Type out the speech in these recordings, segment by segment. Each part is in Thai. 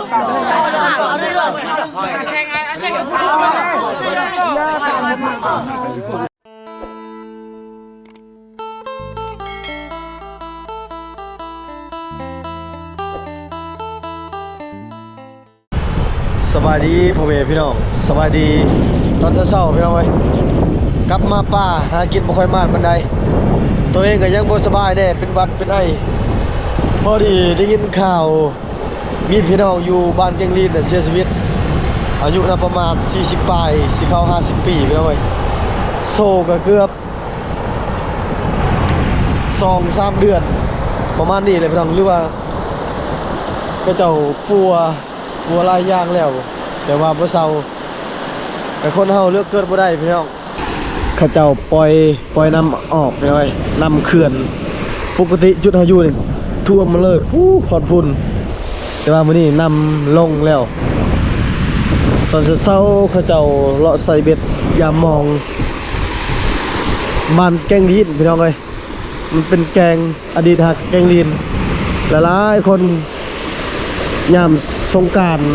สบายดีพ่อแม่พี่น้องสบายดีตอนเช้าๆพี่น้องเว้ยกลับมาป่าหากินบ่ค่อยมากปานใดตัวเองก็ยังบ่สบายแน่เป็นหวัดเป็นไอพอดีได้ยินข่าวมีพี่น้องอยู่บ้านเจียงลีนเสียชีวิตอายุน่ะประมาณ40ปลายสิเข้า50ปีพี่น้องเว้ยโซก็เกือบ 2-3 เดือนประมาณนี้เลยพี่น้องหรือว่าก็เจ้าปัวหลายอย่างแล้วแต่ว่าบ่เซาแต่คนเฮาเลือกเกิดบ่ได้พี่น้องเขาเจ้าปล่อยน้ำออกไปเลยน้ำเขื่อนปกติจุดเฮาอยู่นี่ท่วมมาเลยขอดพุ่นแต่ว่ามื้อนี้น้ำลงแล้วตอนเช้าเขาเจ้าเลาะใส่เบ็ดยามมองบ้านแกงลีนพี่น้องเอ้ยมันเป็นแกงอดีตหักแกงลีนหลายๆคนยามสงกรานต์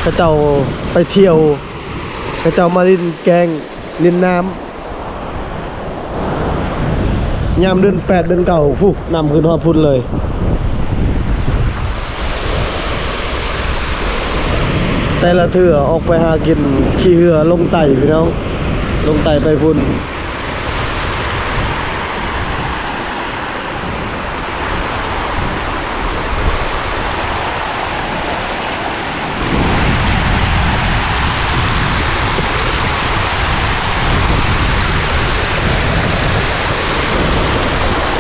เขาเจ้าไปเที่ยวเขาเจ้ามาลินแกงลินน้ำยามเดือน8เดือน9น้ำขึ้นฮอดพุ่นเลยแต่ละเทื่อออกไปหากินขี่เรือลงไต่พี่น้องลงไต่ไปพุ่น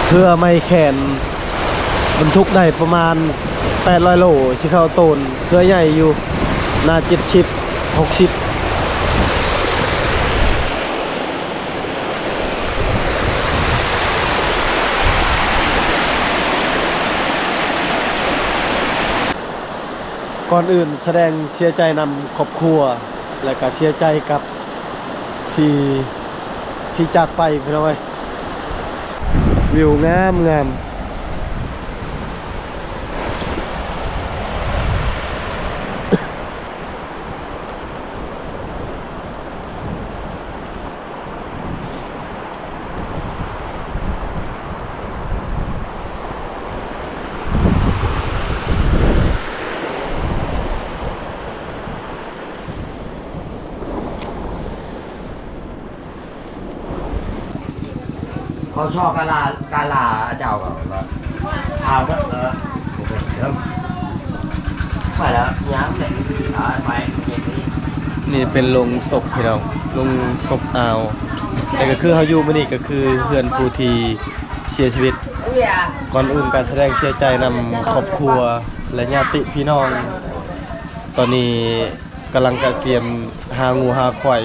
เพื่อไม่แขนบรรทุกได้ประมาณ800โลสิเข้าโตนเพื่อใหญ่อยู่น่า70-60ก่อนอื่นแสดงเสียใจนำครอบครัวและก็เสียใจกับที่จากไปพี่น้องเอ้ยวิวงามเขาชอบกาลาเจ้ากับว่าเอาก็ไปแล้วย้ำเลยไปนี่เป็นลงศพพี่น้องลงศพอ่าวแต่ก็คือเฮาอยู่มื้อนี้ก็คือเพื่อนผู้ที่เสียชีวิตก่อนอื่นการแสดงเสียใจนำครอบครัวและญาติพี่น้องตอนนี้กำลังกะเตรียมหางูหาควาย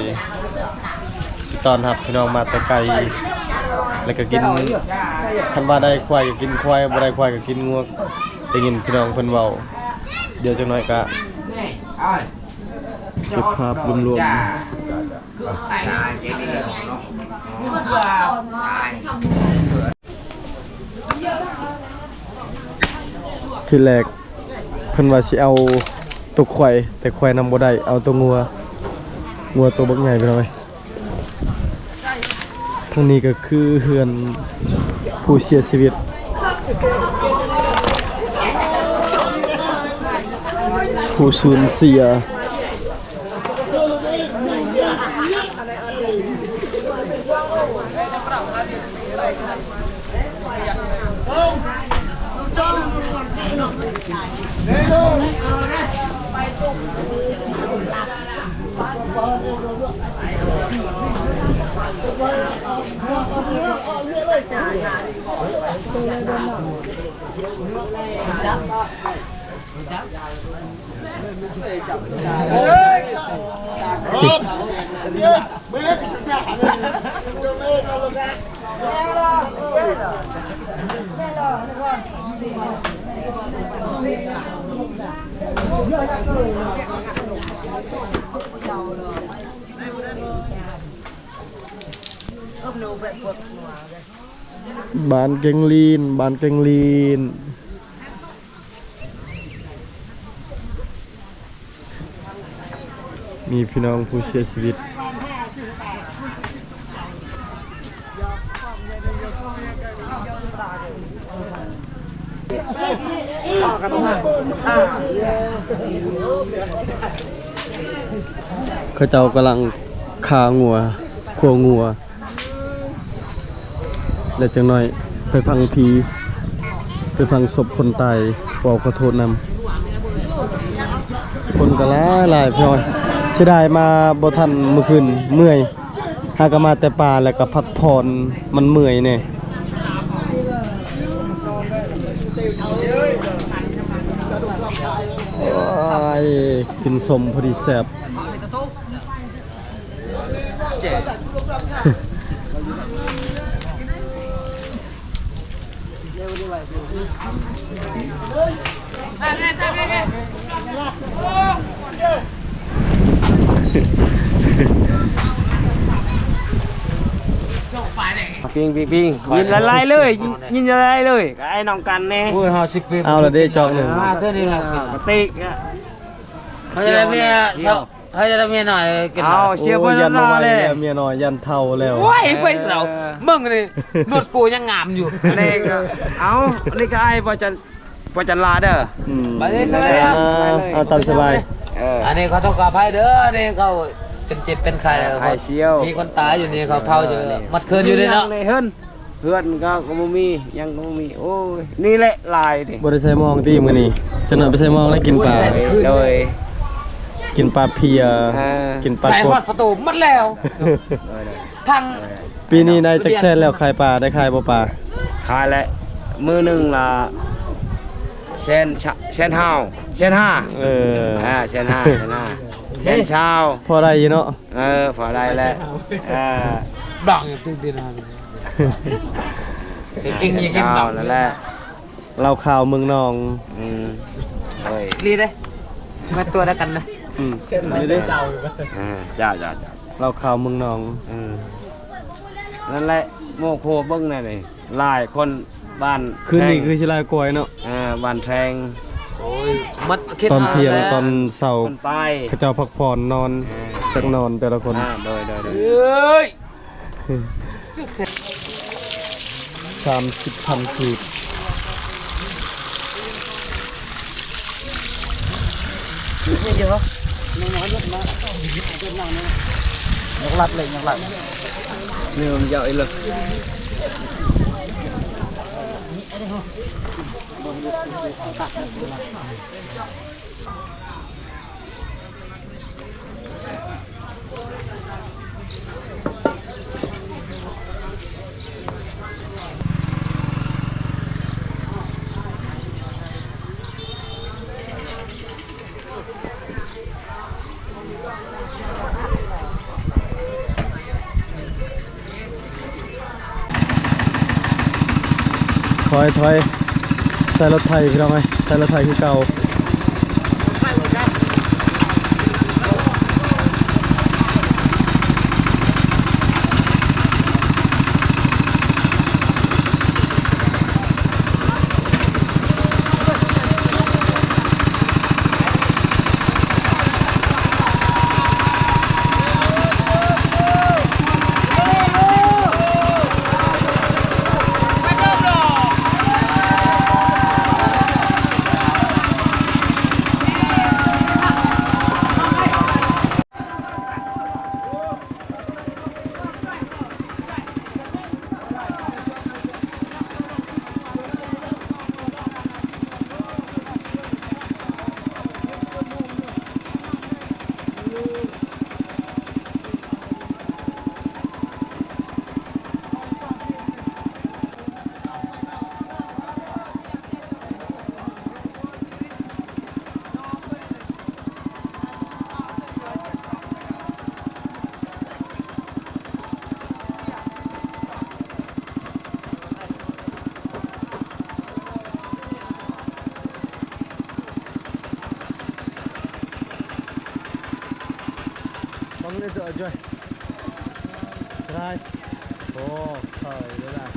สิต้อนรับพี่น้องมาแต่ไกลแล้วก็กินคันว่าได้ควายก็กินควายบ่ได้ควายก็กินงัวได้ยินพี่น้องเพิ่นเว้าเดี๋ยวจักหน่อยก็เก็บภาพรวมๆที่แรกเพิ่นว่าสิเอาตัวควายแต่ควายนำบ่ได้เอาตัวงัวตัวบักใหญ่ไปหน่อยทางนี้ก็คือเฮือนผู้เสียชีวิตผู้สูญเสียบ้านเกงลีน มีพี่น้องผู้เสียชีวิตเขาเจ้ากำลังคางัวขัวงัวแล้วจังหน่อยไปพังผีไปพังศพคนตายบอกขอโทษนำคนก็หลายพี่น้อยเสียดายมาบ่ทันเมื่อคืนเมื่อยหากมาแต่ป่าแล้วก็พักผ่อนมันเมื่อยเนี่ยกินสมพอดีแซ่บปิงยินละลายเลยยินละลายเลยไอ้น้องกันแน่เอาละเด้จอกหนึ่ง มาเท่านี้ละปกติเขาจะได้เมียเขาจะได้เมียหน่อยกินเอาเชียร์เพื่อนเราเลย เมียน้อยยันเท่าแล้ว โอ้ยไปเราเบิ่งเลยนวดกูยังงามอยู่นี่ก็เอานี่ก็ไอ้พอจะลาเด้อไปเลยสบายเอาตามสบายอันนี้เขาต้องกลับให้เด้อนี่เขาเป็นเจ็บเป็นไข้เขาเชี่ยวมีคนตายอยู่นี่เขาเผาอยู่มัดคืนอยู่เลยเนาะเพื่อนก็บ่มียังก็บ่มีโอ้ยนี่แหละลายดิบ่ได้ใส่มองตีมื้อนี้จังนั้นไปใส่มองแล้วกินปลาเลยกินปลาเพียกินปลากดใส่ฮอดประตูหมดแล้วทั้งปีนี้นายจักแซ่แล้วขายปลาได้ขายบ่ปลาขายแล้วมื้อนึงละเซน5เซน5เซน5เซนเช้าพอได้อยู่เนาะพอได้แล้วดองอยู่ตื่นๆนะจริงๆยังดองนั่นแหละเราข่าวเมืองนองรีได้มาตัวได้กันนะนี่ได้จ้าเราข่าวเมืองนองนั่นแหละโมโคเบิ้งนั่นเลยหลายคนบ้านคืนนี้คือชิลายกวยเนาะบ้านแทงโอ้ยมัดตอนเที่ยงตอนเสาร์เขาเจ้าพักผ่อนนอนสักนอนแต่ละคนโดย30,000 ขีดเยอะน้อยๆนะยกลัดเลยยกลัดเนื้อมันใหญ่เลยถอยใส่รถไถพี่น้องไงใส่รถไถคือเก่าVamos lên rồi. Rồi. Ồ, trời đó là.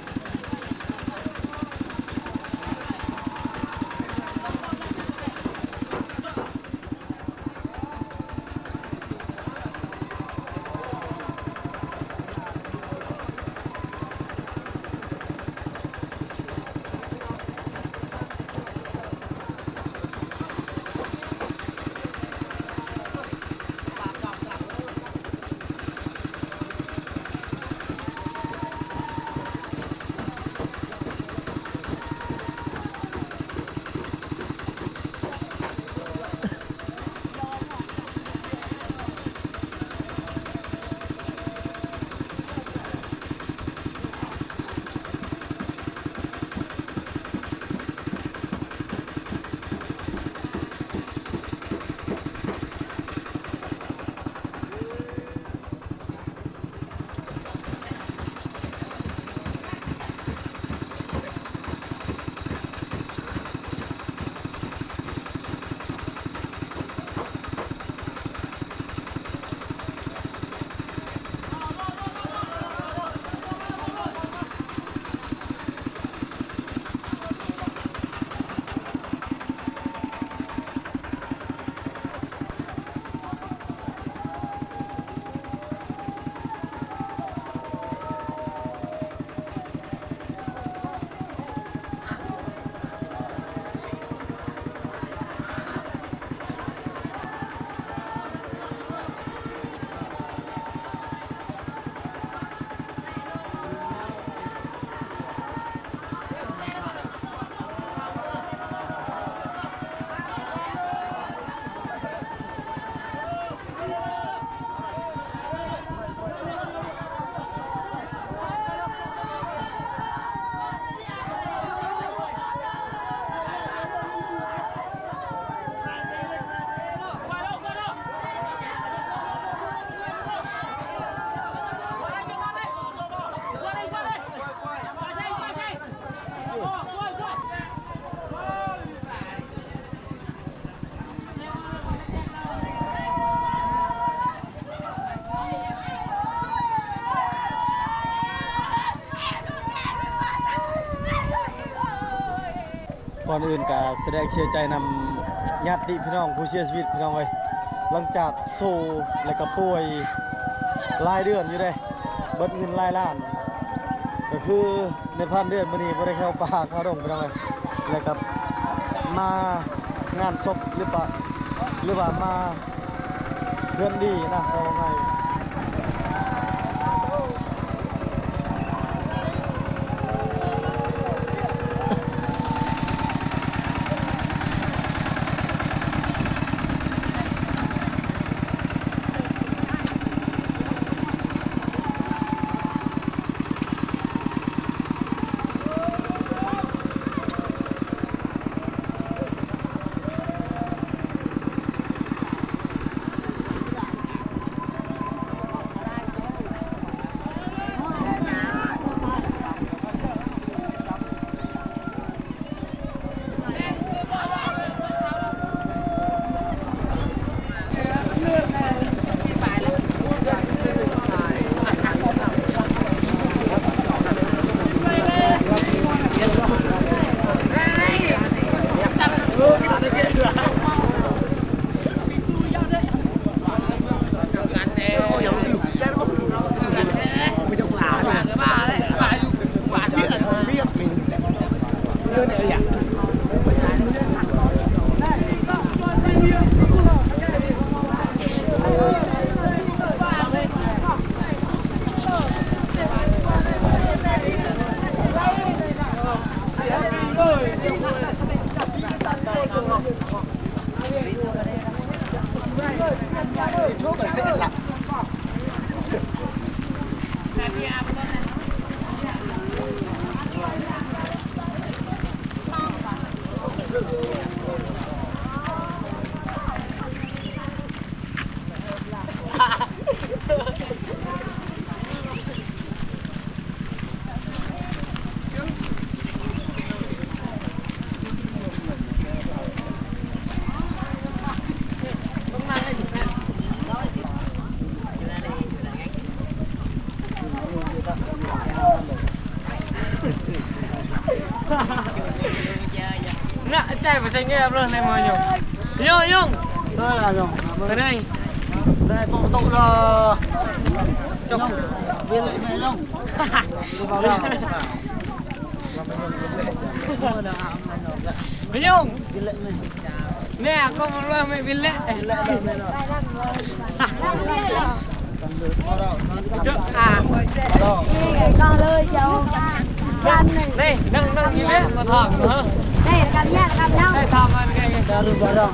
ก่อนอื่นก็แสดงเสียใจนำญาติพี่น้องผู้เสียชีวิตพี่น้องเอ้ยหลังจากโซและก็ป่วยหลายเดือนอยู่เด้เบิดเงินหลายล้านก็คือในพันเดือนมื้อนี้บ่ได้เข้าป่าเข้าดงพี่น้องเอ้ยแล้วก็มางานศพหรือว่ามาเพื่อนดีนะเพราะว่าไงน่ะใจบ่ใช่แง่เลยในมืออยู่ยุ่ง Đó là rồi. Tới đây. Đây bộ tụ là Nhông, viên lại mẹ Nhông. Đi vào đâu? Mấy Nhung. Viên lại mẹ. Nè, con một loa mẹ viên lệ. Viên lại đâu mẹ rồi. À, Đâu? Con lơi cho gan này. đây, nâng như thế mà thỏng nữa. Đây là gan nhá, gan nhau. Đây thỏng anh cái này. Ta đừng vào đâu.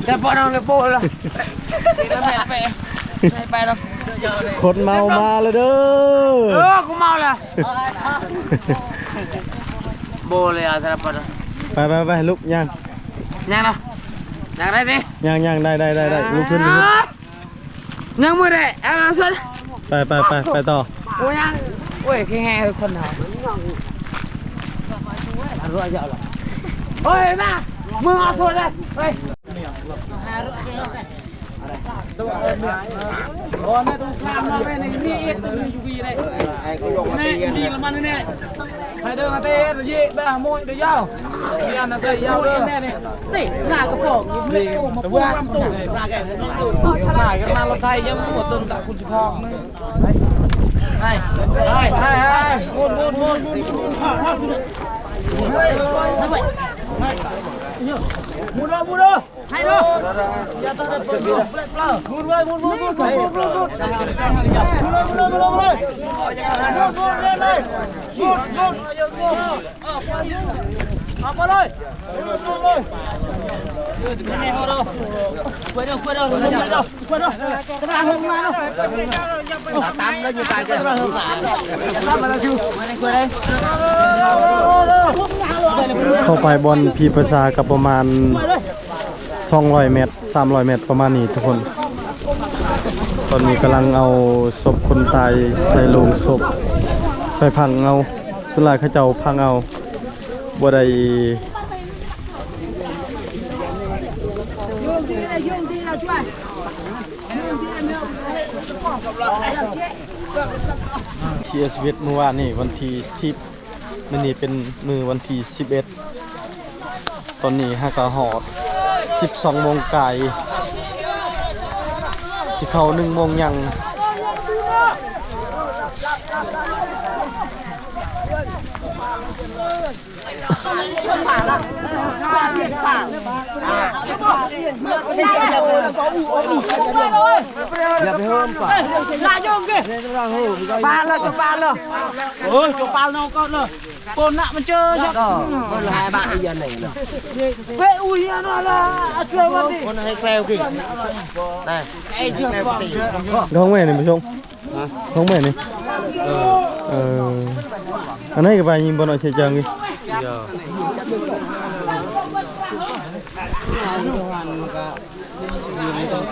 Để bọn nó bộ là thì nó mẹ mẹ đâu คนเมามาเลยเด้อ cũng mau là bộ này à thế là bọn nó ไปลุกย่าง nhang nào nhang đây đi ย่างได้ลุกขึ้น nhang mưa đây em làm xuân ไปต่อ ôi nhang ôi cái nghe hơi con nào rửa dạo là ôi ba mưa ngọt thôi đây ôi Ủa này tôi làm nó đây này đi ít từ UV đây. Này đi làm ăn này. Phải đưa mà tê rồi gì bây môi được nhau. Đi ăn là tê nhau đây này. Tỉ là cái cổ như tủ mà buông làm tủ này ra cái tủ. Này cái nào nó thay chứ một tuần cả con chụp hòn. Này. Buôn. เข้าไปบอนพีภาษากับประมาณ200เมตร300เมตรประมาณนี้ทุกคน ตอนนี้กำลังเอาศพคนตายใส่โลงศพไปพังเอาสุดท้ายเขาเจ้าพังเอาบ่ได้เสียชีวิตเมื่อวานนี่วันที่10มื้อนี้เป็นมื้อวันที่11ตอนนี้ห้ากะหอด12โมงไกลสิเข้า1โมงยังอย่าไปเฮิ่มป่ะ ปาเลยปาเลยโอ้ยจปาเนาะก็เลยปนน่ะมันเจอจัง ก็มันหายบ้าอีหยังนี่ล่ะ เว้ยอุ้ยอันนั้นล่ะช่วยว่าดิ คนให้แกล้วกินได้ไอ้เชือกบ่ ท้องแม่นี่ผู้ชมท้องแม่นี่อันนี้ก็ไปยิงบ่น้อยเสียจังนี่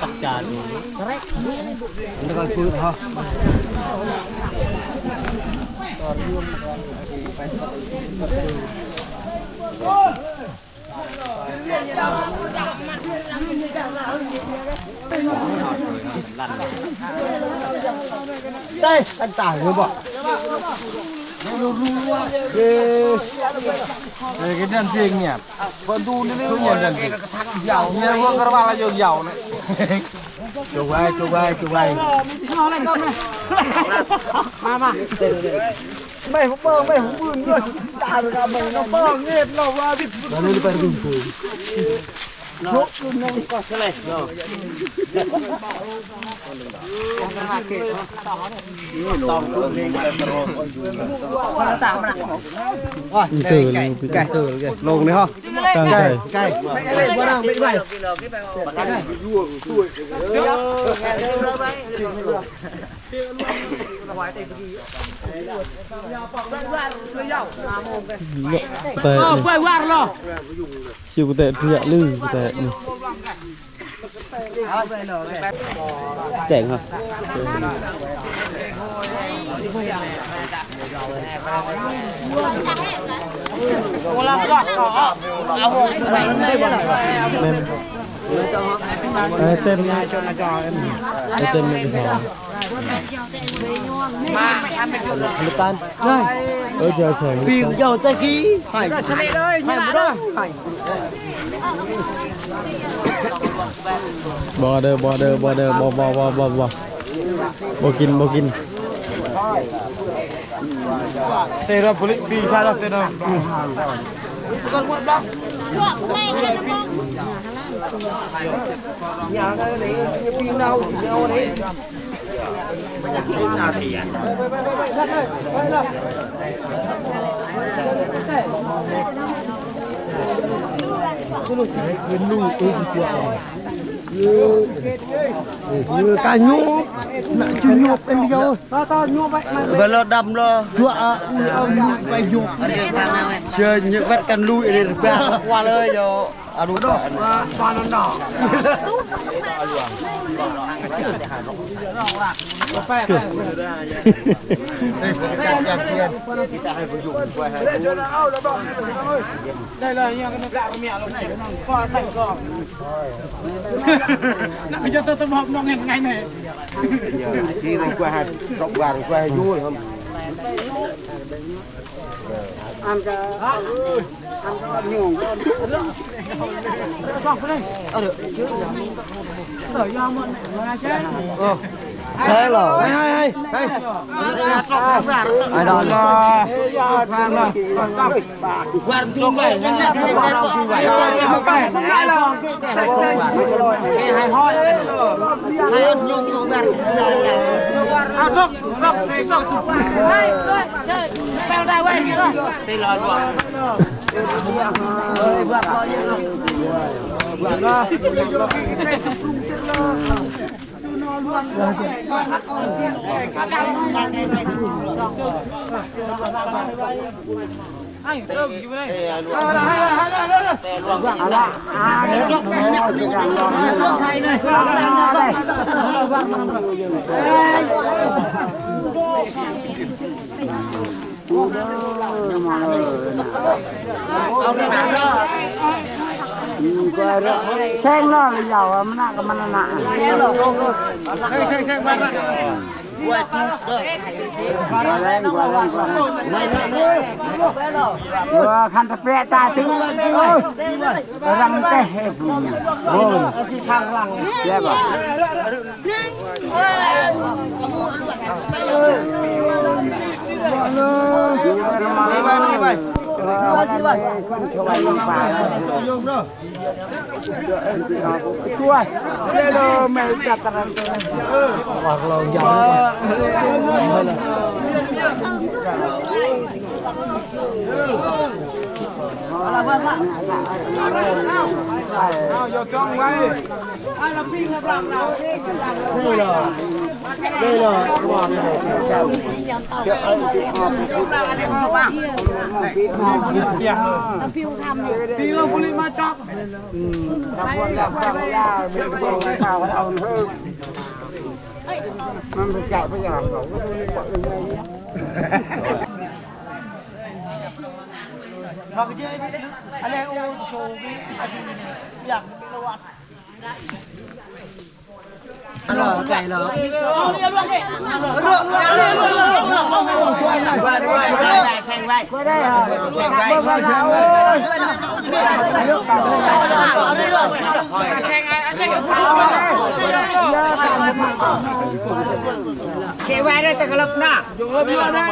ตักจานนี่ แล้วก็ซื้อเฮา đây anh tải người bỏ cái đơn tiền nhỉ con tu nó nhiều đơn tiền giàu nhiều hơn các bạn là nhiều giàu đấy chụp vai mà mày không bơ mày không bươn rồi ta được mày nó bơ nghẹt nó vào đi nó đi phải bình thường chốt nó có cái này rồi lồng đấy ha cay quay qua rồi chiều tệ thì lư tệ chèn hả tên tên cái sao tan ơi giờ sợi biểu dầu tay ký phải border bo kin tê ra police đi ra tê ra nhà cái đấy pin đâu nhau đấy cả nhôm chú nhôm em vô to nhôm vậy mà về lo đâm lo dọa ông phải nhôm chơi những vết căn lui để quaเลยvô à đúng đó toàn nó đỏ đây là những cái gạo của mẹ lúc này qua thành giò bây giờ tôi học nó ngày này khi này qua hai rộng vàng qua hai vui không ăn cái nhiều xong cái này được chứ đợi ra mượn này chết ใช่หรอ ให้ไอ้ดอนยาทางละวันทุ่งไปนั่นแหละได้หรอให้ห้อยใครยกตัวแบบเอาลกใส่ลกเฮ้ยแปลได้ไว้ตีรอดว่ะแช่งนอกเลยยาวมันน่ากับมันน่ะแช่งไปคันตะเปะตาถึงรังเตะโอ้ยข้างหลังแย่ป่ะไปช่วยลงป่าช่วยเดี๋ยวไม่จัดตารางว่าเรายาวอะไรบ้างล่ะเอาโยจ้องไว้เราปิ้งเรานี่เหรอว่าเจ้าเดี๋ยวเอาไปเอาอะไรมาบ้างน้ำพิวทำอยู่ตีเราบุรีมาจับทำวันละข้าวยามีกระบอกไม้ข้าวเอาเพิ่มมันไปจับไปอย่างเขาก็ไม่ได้บอกอะไรเขาไปเจออะไรโอ้โชว์อยากเป็นประวัติไก่เหรอแซงไว้เกไว้ได้แต่กระลับหน้าอยู่เพื่อได้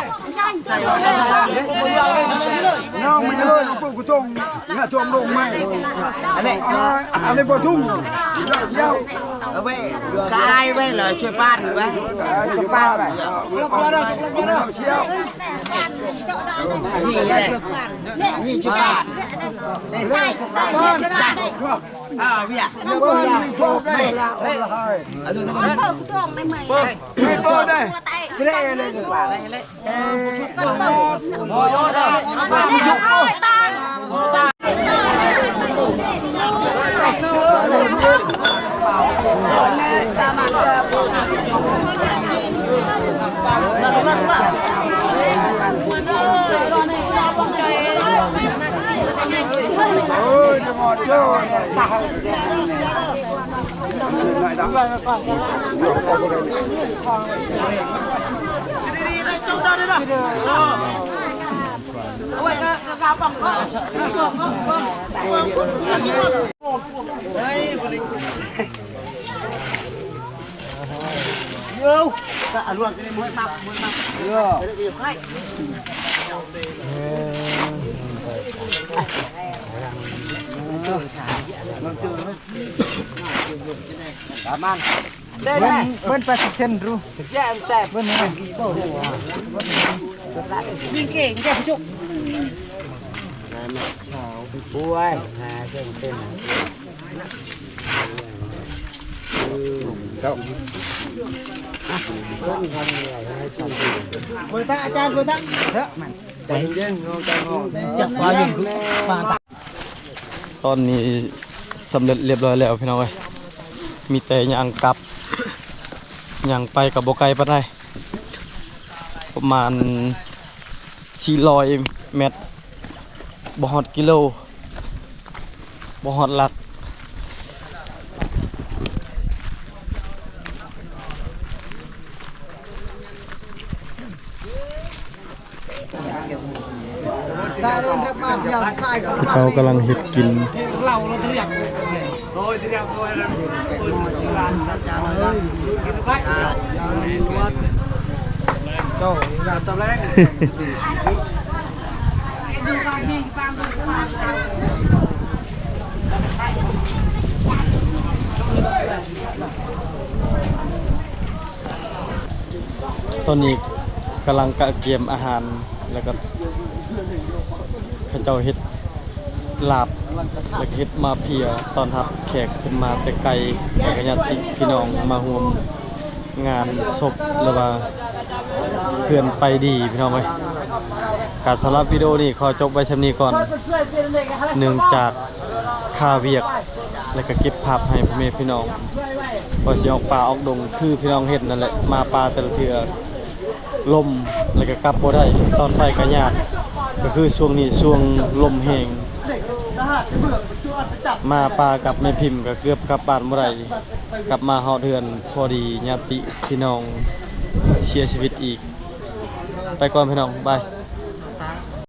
น้องไม่เลยปุ๊บกูจงน่าจมลงไหมอันนี้ปทุ่งเย้าเอาไว้กายไว้เลยช่วยป้านไว้ช่วยป้านไปเชี่ยวนี่เลยนี่ช่วยป้านได้เบี้ยโชคได้เพิ่มช่วงไม่เหมือนไม่โป้ได้ไม่ได้เลยดีกว่าเลยชุบโอ้ยได้ชุบตาก็อร่อยกันเลยมวยตับใกล้ประมาณได้เบิ้ล80%รู้แย่แซ่บเบิ้ลนี่ยิงเก่งแค่ผู้ชมป่วยเก่งเต้นเจ้าเบิ้ลทำอะไรให้ทำคุยท่าอาจารย์คุยท่าเถอะมันใจเย็นงงใจงงจับปลาอยู่ปลาตอนนี้สำเร็จเรียบร้อยแล้วพี่น้องเอ้ยมีแต่ย่างกลับย่างไปกับบ่ไกลปานใดประมาณ400 เมตรบ่ฮอดกิโลบ่ฮอดหลักเขากำลังเฮ็ดกิน ตอนนี้กำลังกะเกียมอาหารแล้วก็เขาเจ้าเฮ็ดลาบแล้วก็เฮ็ดมาเพียตอนรับแขกขึ้นมาแต่ไกลแล้วก็ญาติพี่น้องมาร่วมงานศพหรือว่าเพื่อนไปดีพี่น้องเอ้ยการสำหรับวิดีโอนี้ขอจบไว้ชั่นี้ก่อนเนื่องจากค่าเวียกแล้วก็เก็บภาพให้พ่อแม่พี่น้องพอสิออกป่าออกดงคือพี่น้องเห็นนั่นแหละมาป่าแต่ละเทื่อลมแล้วก็กลับบ่ได้ตอนไปก็ยากก็คือช่วงนี้ช่วงลมแห้งมาป่ากับแม่พิมพ์ก็เกือบกลับบ้านบ่ได้กลับมาฮอดเฮือนพอดีญาติพี่น้องเสียชีวิตอีกไปก่อนพี่น้องบาย